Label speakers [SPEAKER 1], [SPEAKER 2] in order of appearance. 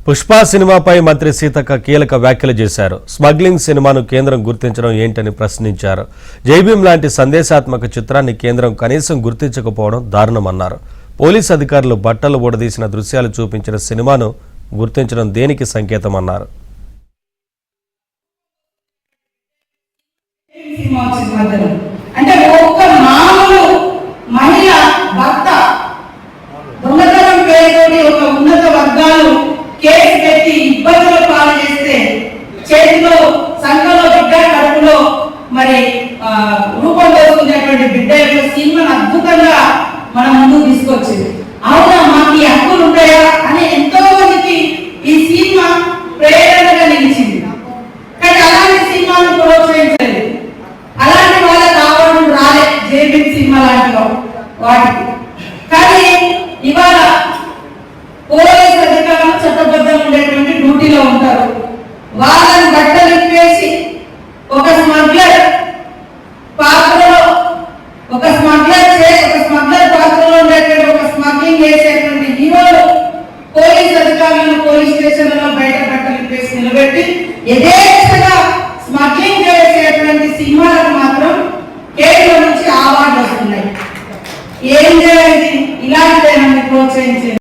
[SPEAKER 1] పుష్ప సినిమాపై మంత్రి సీతక్క కీలక వ్యాఖ్యలు చేశారు. స్మగ్లింగ్ సినిమాను కేంద్రం గుర్తించడం ఏంటని ప్రశ్నించారు. జైభీం లాంటి సందేశాత్మక చిత్రాన్ని కేంద్రం కనీసం గుర్తించకపోవడం దారుణమన్నారు. పోలీసు అధికారులు బట్టలు ఊడదీసిన దృశ్యాలు చూపించిన సినిమాను గుర్తించడం దేనికి సంకేతమన్నారు.
[SPEAKER 2] కేసు పెట్టి ఇబ్బందులు పాలు చేస్తే చేతిలో సంఘంలో బిడ్డ కడుపులో మరి రూపం చేసుకునేటువంటి బిడ్డ యొక్క సినిమాను అద్భుతంగా మన ముందుకు తీసుకొచ్చింది. అవునా, మాకు ఈ హక్కులు ఉంటాయా అని ఎంతో మందికి ఈ సినిమా ప్రేరణగా నిలిచింది. కానీ అలాంటి సినిమాను ప్రోత్సహించలేదు. అలాంటి వాళ్ళకి కావడం రాలే జేబీ సినిమా లాంటి వాటికి. కానీ ఇవాళ పోలీసు అధికారులు చట్టబద్ధంగా ఉండేటువంటి డ్యూటీలో ఉంటారు. వాళ్ళని బట్టలు ఇప్పేసి ఒక స్మగ్లర్ పాత్రలో ఒక స్మగ్లర్ పాత్రలో ఉండేటువంటి ఒక స్మగ్లింగ్ చేసేటువంటి హీరోలు పోలీసు అధికారులను పోలీస్ స్టేషన్లలో బయట బట్టలు ఇప్పేసి నిలబెట్టి యథేచ్ఛగా స్మగ్లింగ్ చేసేటువంటి సినిమాలకు మాత్రం కేంద్రం నుంచి అవార్డులు వస్తున్నాయి. ఏం చేయాలి? ఇలాంటి ప్రోత్సహించేది